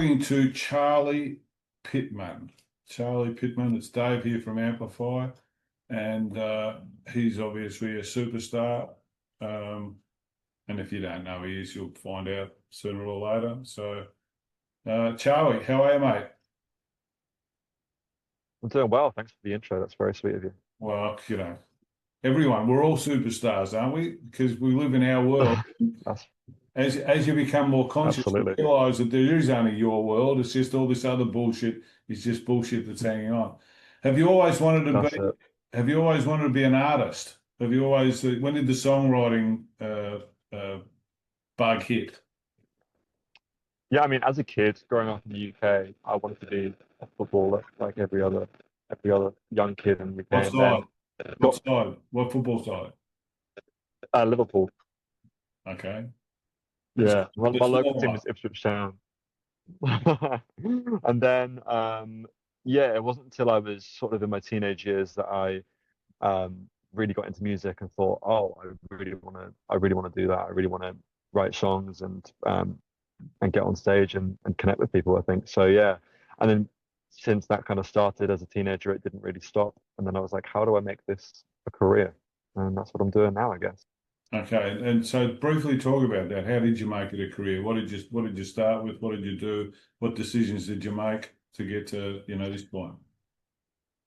talking to Charlie Pittman. Charlie Pittman, it's Dave here from Amplify, and he's obviously a superstar. And if you don't know who he is, you'll find out sooner or later. So, Charlie, how are you, mate? I'm doing well. Thanks for the intro. That's very sweet of you. Well, everyone, we're all superstars, aren't we? Because we live in our world. That's As you become more conscious, you absolutely. realise that there is only your world. It's just all this other bullshit. It's just bullshit that's hanging on. Have you always wanted to That's be? it. Have you always wanted to be an artist? Have you always? When did the songwriting bug hit? Yeah, I mean, as a kid growing up in the UK, I wanted to be a footballer like every other young kid in the What UK. And side? then What got side? What football side? Liverpool. Okay. It's Yeah, my the local small team one. is Ipswich Town. And then yeah, it wasn't until I was sort of in my teenage years that I really got into music and thought, oh, I really want to do that. I really want to write songs and get on stage and connect with people, I think. So yeah. And then since that kind of started as a teenager, it didn't really stop. And then I was like, how do I make this a career? And that's what I'm doing now, I guess. Okay, and so briefly talk about that. How did you make it a career? What did you start with? What did you do? What decisions did you make to get to, this point?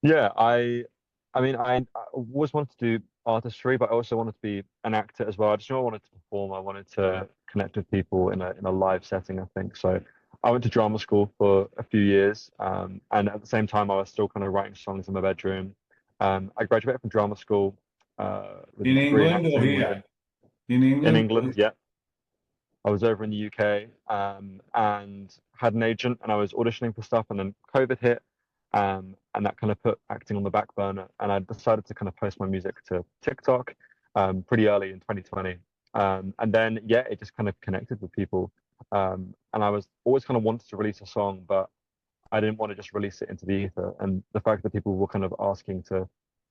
Yeah, I always wanted to do artistry, but I also wanted to be an actor as well. I just knew I wanted to perform. I wanted to connect with people in a live setting, I think. So I went to drama school for a few years, and at the same time, I was still kind of writing songs in my bedroom. I graduated from drama school with a In degree in England or acting here? In in England? England. Yeah, I was over in the UK and had an agent, and I was auditioning for stuff, and then COVID hit, and that kind of put acting on the back burner. And I decided to kind of post my music to TikTok pretty early in 2020, and then yeah, it just kind of connected with people. And I was always kind of wanted to release a song, but I didn't want to just release it into the ether. And the fact that people were kind of asking to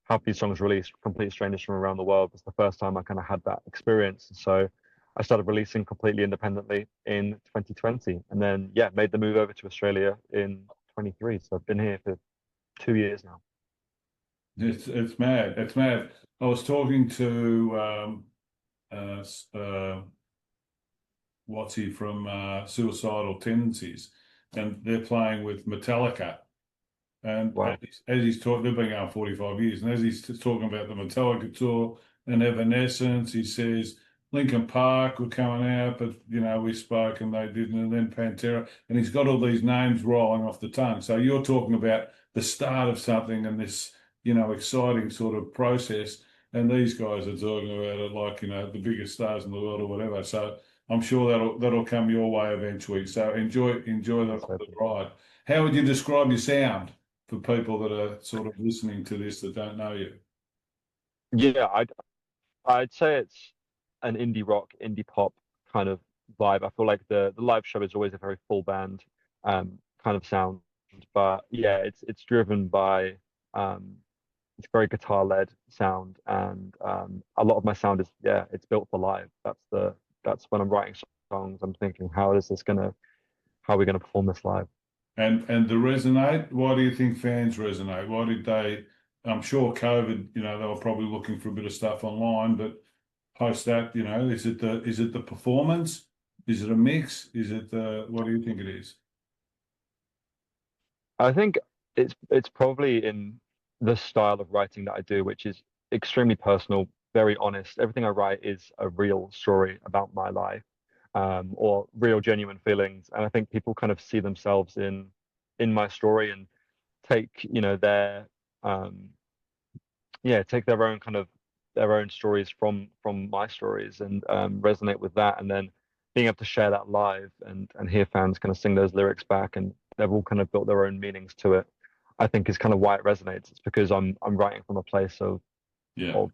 have these songs released, complete strangers from around the world, was the first time I kind of had that experience. So I started releasing completely independently in 2020, and then yeah, made the move over to Australia in 23. So I've been here for 2 years now. It's mad. It's mad. I was talking to what's he from Suicidal Tendencies, and they're playing with Metallica. And Wow. as he's talking, they've been going 45 years, and as he's talking about the Metallica tour and Evanescence, he says Linkin Park were coming out, but we spoke and they didn't, and then Pantera, and he's got all these names rolling off the tongue. So you're talking about the start of something and this, exciting sort of process, and these guys are talking about it like the biggest stars in the world or whatever. So I'm sure that'll come your way eventually. So enjoy Let's hope. the ride. How would you describe your sound for people that are sort of listening to this that don't know you? Yeah, I'd say it's an indie rock, indie pop kind of vibe. I feel like the live show is always a very full band kind of sound, but yeah, it's driven by um it's very guitar led sound, and a lot of my sound is, yeah, it's built for live. That's when I'm writing songs, I'm thinking, how are we gonna perform this live? And the resonate, why do you think fans resonate? Why did they? I'm sure COVID, they were probably looking for a bit of stuff online, but post that, is it the performance? Is it a mix? Is it the what do you think it is? I think it's probably in the style of writing that I do, which is extremely personal, very honest. Everything I write is a real story about my life, or real genuine feelings. And I think people kind of see themselves in my story and take, their um yeah, take their own kind of their own stories from my stories, and resonate with that, and then being able to share that live and hear fans kind of sing those lyrics back, and they've all kind of built their own meanings to it, I think is kind of why it resonates. It's because I'm writing from a place Yeah. of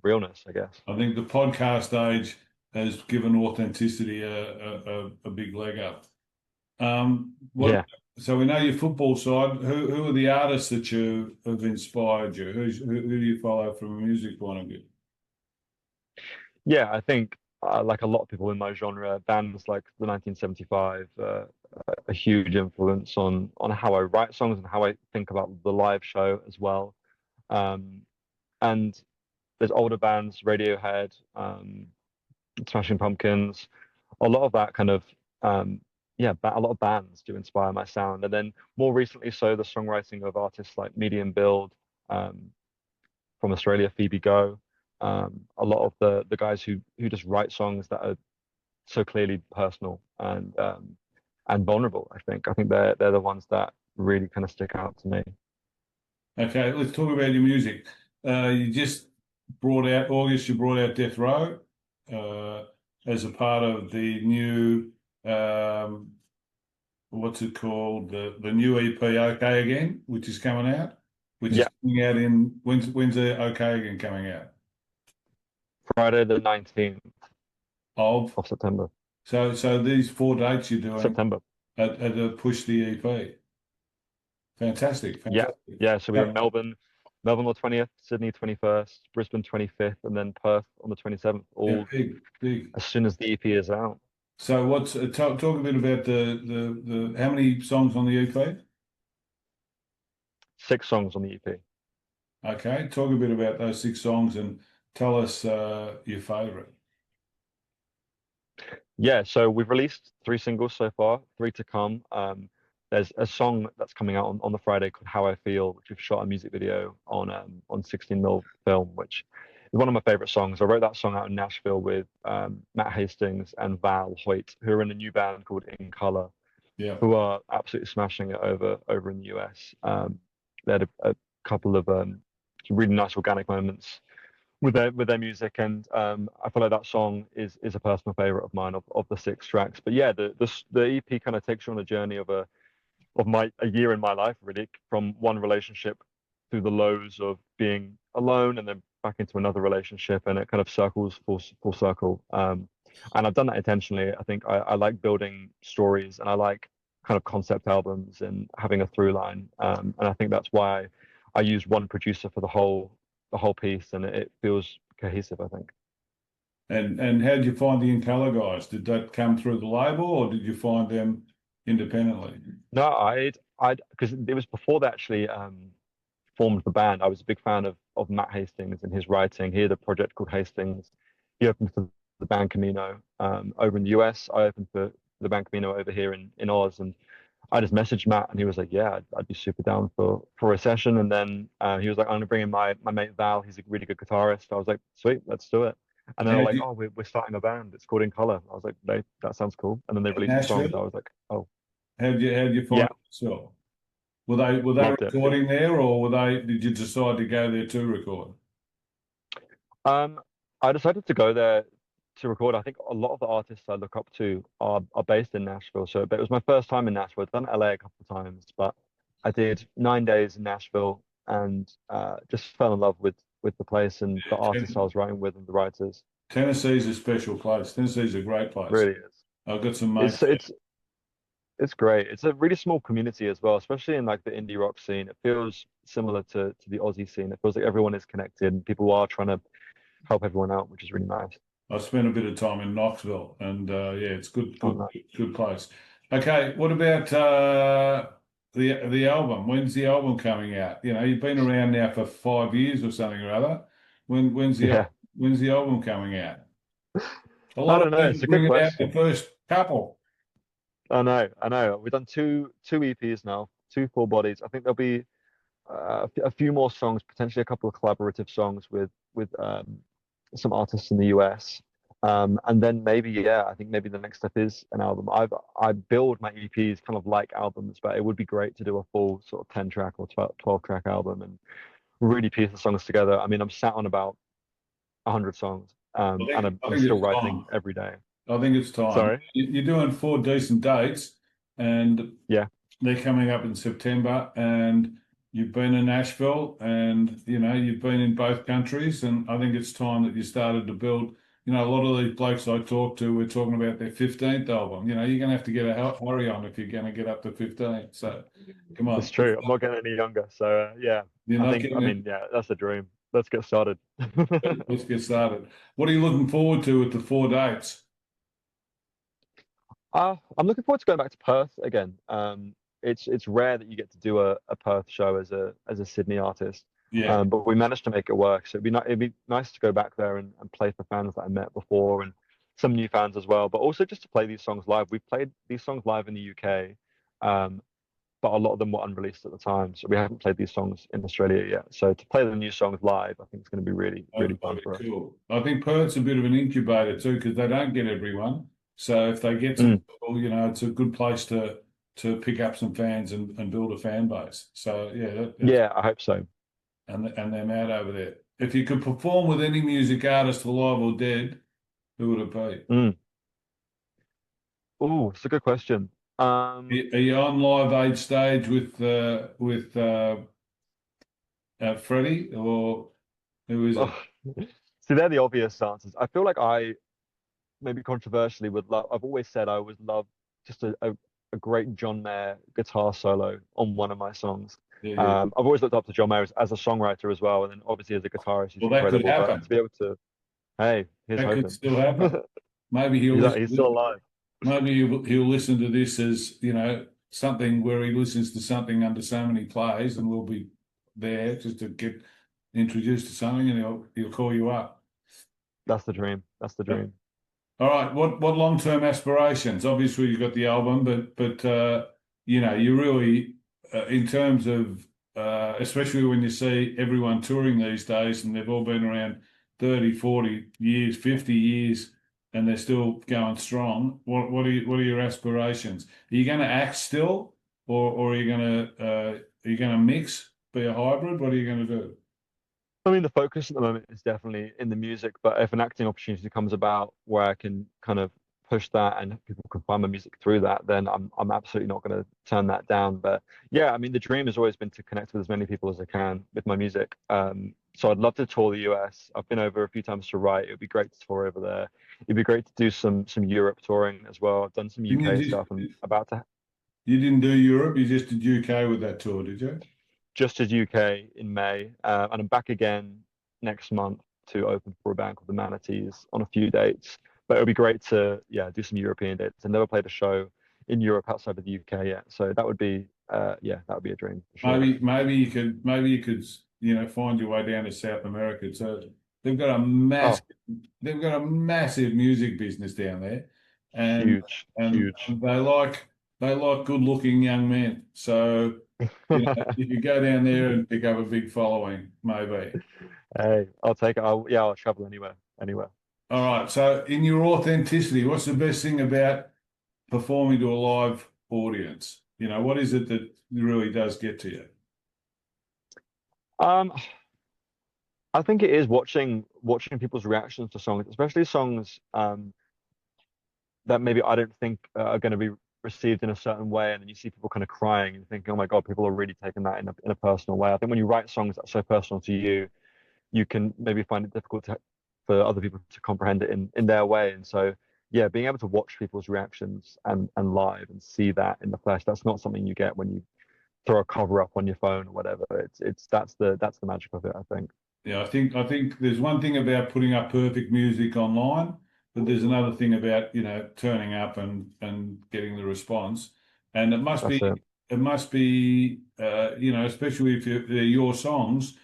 realness, I guess. I think the podcast age has given authenticity a big leg up. What? Yeah. So we know your football side. Who are the artists that you have inspired you? Who do you follow from a music point of view? Yeah, I think like a lot of people in my genre, bands like the 1975, a huge influence on how I write songs and how I think about the live show as well. Um, and there's older bands, Radiohead, Smashing Pumpkins, a lot of that kind of yeah, a lot of bands do inspire my sound. And then more recently, so the songwriting of artists like Medium Build, um, from Australia, Phoebe Go, a lot of the guys who just write songs that are so clearly personal and vulnerable. I think they're the ones that really kind of stick out to me. Okay, let's talk about your music. You just brought out August. You brought out Death Row uh, as a part of the new um, what's it called? The new EP OK Again, which is coming out, which is Yeah, coming out in when's the OK Again coming out? Friday the 19th Of of September. so these 4 dates you're doing September. are to push the EP. Fantastic, Yeah, fantastic. yeah. So we're Yeah, in Melbourne on the 20th, Sydney 21st, Brisbane 25th, and then Perth on the 27th, yeah, all big, big. as soon as the EP is out. So what's talk a bit about the how many songs on the EP? 6 songs on the EP. Okay, talk a bit about those 6 songs and tell us your favorite. Yeah, so we've released 3 singles so far, 3 to come. There's a song that's coming out on the Friday called How I Feel, which we've shot a music video on 16 mm film, which is one of my favorite songs. I wrote that song out in Nashville with Matt Hastings and Val Hoyt, who are in a new band called In Color, Yeah. who are absolutely smashing it over in the US. They had a couple of really nice organic moments with their music, and I feel like that song is a personal favorite of mine of the 6 tracks. But yeah, the EP kind of takes you on a journey of my a year in my life, really, from one relationship through the lows of being alone and then back into another relationship, and it kind of circles full circle. And I've done that intentionally. I think I like building stories, and I like kind of concept albums and having a through line. And I think that's why I use one producer for the whole piece, and it feels cohesive, I think. And how did you find the In Color guys? Did that come through the label or did you find them independently? No, I'd because it was before they actually formed the band. I was a big fan of Matt Hastings and his writing. He had a project called Hastings. He opened for the band Camino over in the US. I opened for the band Camino over here in Oz, and I just messaged Matt, and he was like, "Yeah, I'd be super down for a session." And then he was like, "I'm gonna bring in my mate Val. He's a really good guitarist." I was like, "Sweet, let's do it." And How they were did like, you, "Oh, we're starting a band. It's called In Color." I was like, That sounds cool." And then they in released the songs. I Nashville? was like, "Oh, How did you find yeah, it yourself? Were they loved it." recording there or did you decide to go there to record? Um, I decided to go there to record. I think a lot of the artists I look up to are based in Nashville. So but it was my first time in Nashville. I've done LA a couple of times, but I did 9 days in Nashville and just fell in love with the place and the artists I Ten- was writing with and the writers. Tennessee's a special place. Tennessee's a great place. Really is. I've got some It's mates there. it's it's great. It's a really small community as well, especially in like the indie rock scene. It feels similar to the Aussie scene. It feels like everyone is connected and people are trying to help everyone out, which is really nice. I spent a bit of time in Knoxville and yeah, it's good, Oh, good, no. good place. Okay, what about the album? When's the album coming out? You know, you've been around now for 5 years or something or other. Yeah. When's the album coming out? A I lot of don't know. bands It's a good bring it out the question. first couple. I know, I know. We've done two EPs now, two full bodies. I think there'll be a few more songs, potentially a couple of collaborative songs with some artists in the US. And then maybe, yeah, I think maybe the next step is an album. I build my EPs kind of like albums, but it would be great to do a full sort of 10 track or 12 track album and really piece the songs together. I mean, I'm sat on about 100 songs, and I I'm think still it's writing time. every day. I think it's time. Sorry. You're doing 4 decent dates, and Yeah. they're coming up in September. And you've been in Nashville, and you know you've been in both countries. And I think it's time that you started to build. You know, a lot of these blokes I talk to, we're talking about their 15th album. You know, you're going to have to get a hurry on if you're going to get up to 15. So, come It's on, true. I'm not getting any younger. So yeah, you're I not think, I getting it. mean, yeah, that's the dream. Let's get started. Let's get started. What are you looking forward to with the 4 dates? I'm looking forward to going back to Perth again. It's rare that you get to do a Perth show as a Sydney artist, Yeah. but we managed to make it work. So it'd be nice to go back there and play for fans that I met before and some new fans as well. But also just to play these songs live. We've played these songs live in the UK, um, but a lot of them were unreleased at the time, so we haven't played these songs in Australia yet. So to play the new songs live, I think it's going to be really That'd fun for be us. cool. I think Perth's a bit of an incubator too, because they don't get everyone. So if they get some Mm, people, it's a good place to pick up some fans and build a fan base. So yeah, that's yeah, I hope so. and them out over there. If you could perform with any music artist, alive or dead, who would it be? Mm. Oh, it's a good question. Um, Are you on Live Aid stage with Freddie or who is it? oh, see, they're the obvious answers. I feel like maybe controversially would love. I've always said I would love just a great John Mayer guitar solo on one of my songs. Yeah, yeah. I've always looked up to John Mayer as a songwriter as well, and then obviously as a guitarist, he's Well, that could incredible. But happen. to be able to, hey, here's That could hoping. still happen. Maybe he'll He's still listen. alive. Maybe he'll listen to this as, something where he listens to something under so many plays, and we'll be there just to get introduced to something, and he'll call you up. That's the dream. That's the dream. All right. What long term aspirations? Obviously, you've got the album, but you really, in terms of, especially when you see everyone touring these days, and they've all been around 30, 40 years, 50 years, and they're still going strong. What are your aspirations? Are you going to act still, or are you going to mix, be a hybrid? What are you going to do? I mean, the focus at the moment is definitely in the music, but if an acting opportunity comes about where I can kind of push that and people can find my music through that, then I'm absolutely not going to turn that down. But yeah, I mean, the dream has always been to connect with as many people as I can with my music. So I'd love to tour the US. I've been over a few times to write. It would be great to tour over there. It'd be great to do some Europe touring as well. I've done some Didn't UK you stuff. I'm about to you didn't do Europe, you just did UK with that tour, did you? just as UK in May, and I'm back again next month to open for a band called the Manatees on a few dates. But it would be great to do some European dates. I've never played a show in Europe outside of the UK yet, so that would be that would be a dream for sure. Maybe you could find your way down to South America too. They've got a Oh, massive they've got a massive music business down there, and huge, and huge. they like good looking young men. So if you go down there and pick up a big following, maybe. Hey, I'll take it. I'll travel anywhere, anywhere. All right. So in your authenticity, what's the best thing about performing to a live audience? What is it that really does get to you? Um, I think it is watching people's reactions to songs, especially songs that maybe I don't think are going to be received in a certain way, and then you see people kind of crying and thinking, "Oh my God, people are really taking that in a personal way." I think when you write songs that are so personal to you, you can maybe find it difficult for other people to comprehend it in their way. And so, yeah, being able to watch people's reactions and live and see that in the flesh, that's not something you get when you throw a cover up on your phone or whatever. It's that's the magic of it, I think. Yeah, I think there's one thing about putting up perfect music online, but there's another thing about, turning up and getting the response. And it must That's be it. it must be especially if they're your songs,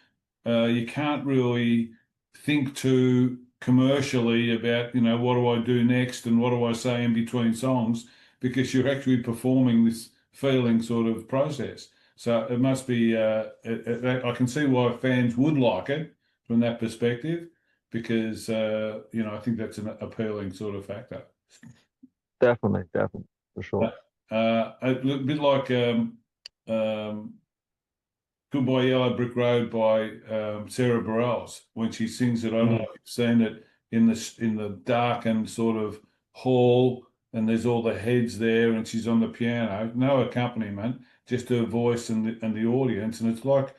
you can't really think too commercially about, what do I do next and what do I say in between songs, because you're actually performing this feeling sort of process. So it must be. I can see why fans would like it from that perspective, because I think that's an appealing sort of factor. Definitely, for sure. A bit like um, Goodbye Yellow Brick Road by Sarah Bareilles when she sings it. I don't know Mm, if you've seen it in the darkened sort of hall, and there's all the heads there, and she's on the piano, no accompaniment, just her voice and the audience, and it's like,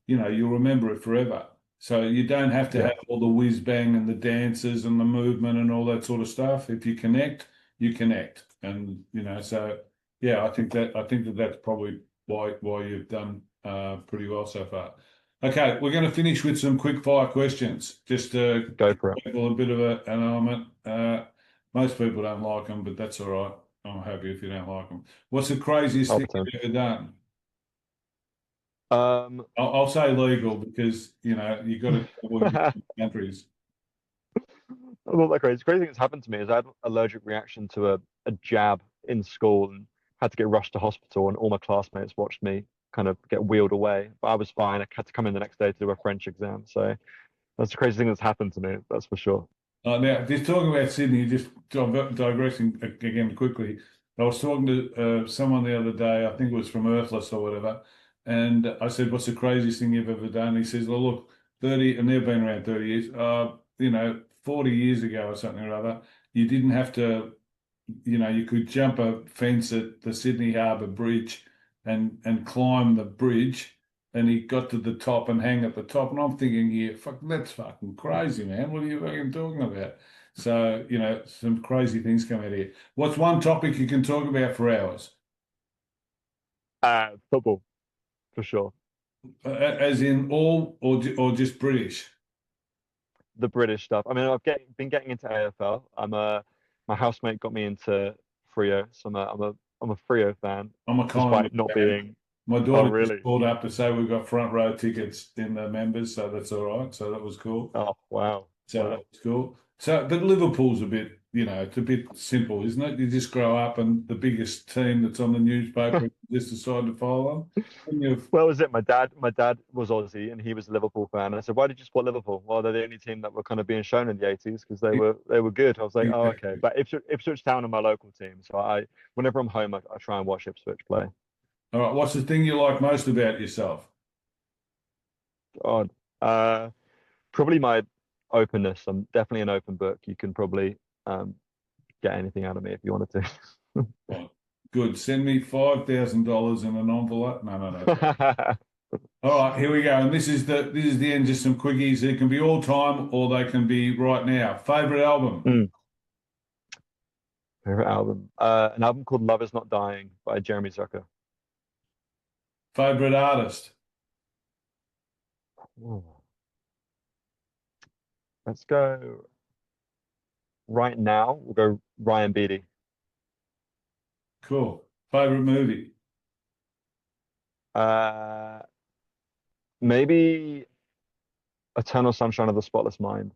you'll remember it forever. So you don't have to yeah, have all the whiz bang and the dances and the movement and all that sort of stuff. If you connect, you connect, and so yeah, I think that that's probably why you've done pretty well so far. Okay, we're going to finish with some quick fire questions, just to go give for it. people a bit of an element. Most people don't like them, but that's all right. I'm happy if you don't like them. What's the craziest I'll thing pretend. you've ever done? Um, I'll say legal because you got to avoid not countries. that crazy. The crazy thing that's happened to me is I had an allergic reaction to a jab in school and had to get rushed to hospital, and all my classmates watched me kind of get wheeled away. But I was fine. I had to come in the next day to do a French exam. So that's the crazy thing that's happened to me, that's for sure. Now, just talking about Sydney, just digressing again quickly. I was talking to someone the other day, I think it was from Earthless or whatever, and I said, "What's the craziest thing you've ever done?" He says, "Well, look, 30, and they've been around 30 years, 40 years ago or something or other, you didn't have to you could jump a fence at the Sydney Harbour Bridge and climb the bridge, and he got to the top and hang at the top. And I'm thinking, yeah, fuck, that's fucking crazy, man. What are you fucking talking about? So, some crazy things come out here. What's one topic you can talk about for hours? Football, for sure. As in all or just British? The British stuff. I mean, been getting into AFL. My housemate got me into Frio, so I'm a Frio fan, I'm a Collingwood despite not fan. being. My Oh, daughter just really? called up to say we've got front row tickets in the members, so that's all right. So that was cool. Oh, wow, So wow. that's cool. So, but Liverpool's a bit, it's a bit simple, isn't it? You just grow up and the biggest team that's on the newspaper, you just decide to follow them. And you've, Well, was it? My dad was Aussie, and he was a Liverpool fan. And I said, "Why did you support Liverpool?" Well, they're the only team that were kind of being shown in the '80s because they were good. I was like, "Oh, okay." But Ipswich Town are my local team, so whenever I'm home, I try and watch Ipswich play. all right, what's the thing you like most about yourself? God, probably my openness. I'm definitely an open book. You can probably um, get anything out of me if you wanted to. Well, good. Send me $5,000 in an envelope. No, no, no. All right, here we go. And this is the end. Just some quickies. It can be all time or they can be right now. Favorite album? Mm, favorite album? An album called "Love Is Not Dying" by Jeremy Zucker. Favorite artist? Ooh. Let's go right now. We'll go Ryan Beatty. Cool. Favorite movie? Uh, maybe Eternal Sunshine of the Spotless Mind.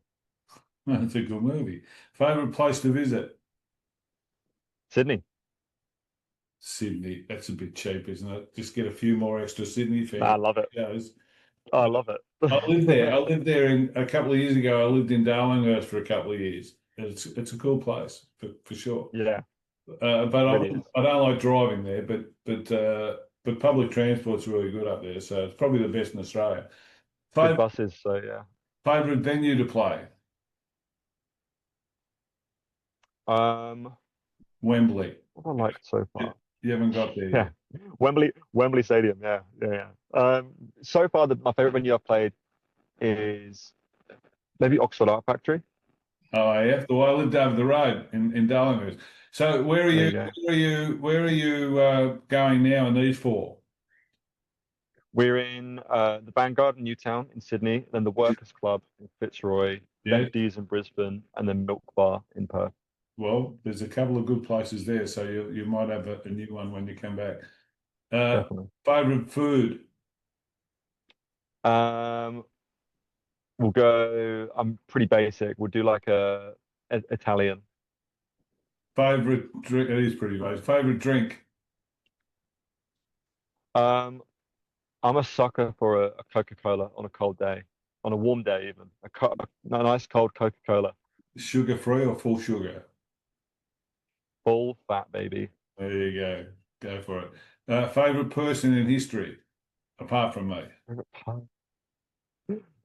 That's a good movie. Favorite place to visit? Sydney. Sydney. That's a bit cheap, isn't it? Just get a few more extra Sydney Nah, I fans. love it. Shows. Oh, I love I lived there. I it. lived there a couple of years ago. I lived in Darlinghurst for a couple of years. It's a cool place for sure. Yeah, But really is. I don't like driving there. But public transport's really good up there. So it's probably the best in Australia. Good Favorite buses, so yeah. favorite venue to play? Um, Wembley. what have I liked so You far? you haven't got there Yeah, yet. Wembley Stadium. Yeah, yeah, yeah. So far, my favorite venue I've played is maybe Oxford Art Factory. Oh, yeah. Well, I lived over the road in Darlinghurst. So where are There you? you go. Where are you going now in these four? We're in the Vanguard in Newtown in Sydney, then the Workers Club in Fitzroy, Yeah. Lefties in Brisbane, and then Milk Bar in Perth. Well, there's a couple of good places there, so you might have a new one when you come back. Uh, Definitely. favorite food, Um, we'll go. I'm pretty basic. We'll do like a Italian. favorite drink. It is pretty basic. Favorite drink, Um, I'm a sucker for a Coca-Cola on a cold day, on a warm day even. A nice cold Coca-Cola, sugar free or full sugar? full fat baby. There you go. Go for it. Favorite person in history, apart from me.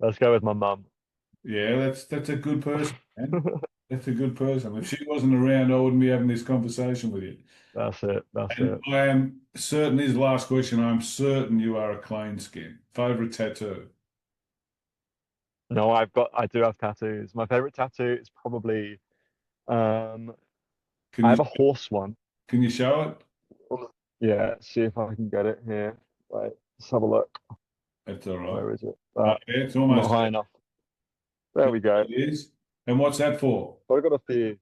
Let's go with my mum. Yeah, that's a good person, man. That's a good person. If she wasn't around, I wouldn't be having this conversation with you. That's it. That's And it. I am certain, this is the last question, I'm certain you are a clean skin. Favorite tattoo? No, I do have tattoos. My favorite tattoo is probably um Can I you have a horse one. can you show it? Yeah, see if I can get it here. Right, let's have a look. That's all right. Where is it? Yeah, it's Not almost high there. enough. There we go. It is. And what's that for? So I got a few.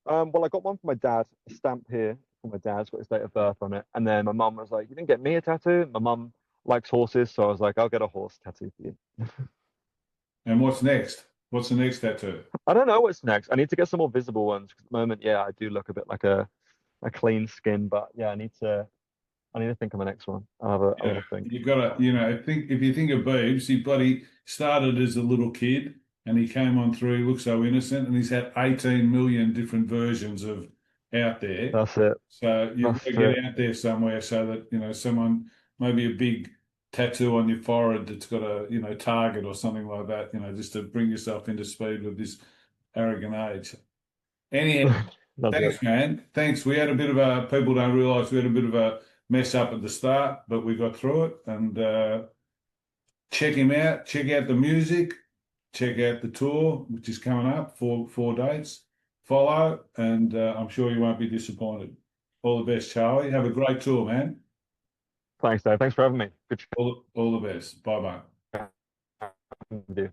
Well, I got one for my dad, a stamp here My dad's got his date of birth on it. And then my mum was like, "You didn't get me a tattoo." My mum likes horses, so I was like, "I'll get a horse tattoo for you." And what's next? What's the next tattoo? I don't know what's next. I need to get some more visible ones. 'Cause at the moment, yeah, I do look a bit like a clean skin, but yeah, I need to think of my next one. I'll have Yeah, a think. you've got to, think if you think of Beebs, he bloody started as a little kid and he came on through, he looks so innocent, and he's had 18 million different versions of out there. That's it. So you've got That's to it. get out there somewhere so that, someone, maybe a big tattoo on your forehead that's got a, target or something like that, just to bring yourself into speed with this arrogant age. Anyhow, That's it. thanks, man. Thanks. We had a bit of a, people don't realize we had a bit of a mess up at the start, but we got through it. And check him out. Check out the music. Check out the tour, which is coming up, four dates. Follow, and I'm sure you won't be disappointed. All the best, Charlie. Have a great tour, man. Thanks, Dave. Thank you for having me. Good All the best. Bye bye. chatting with you.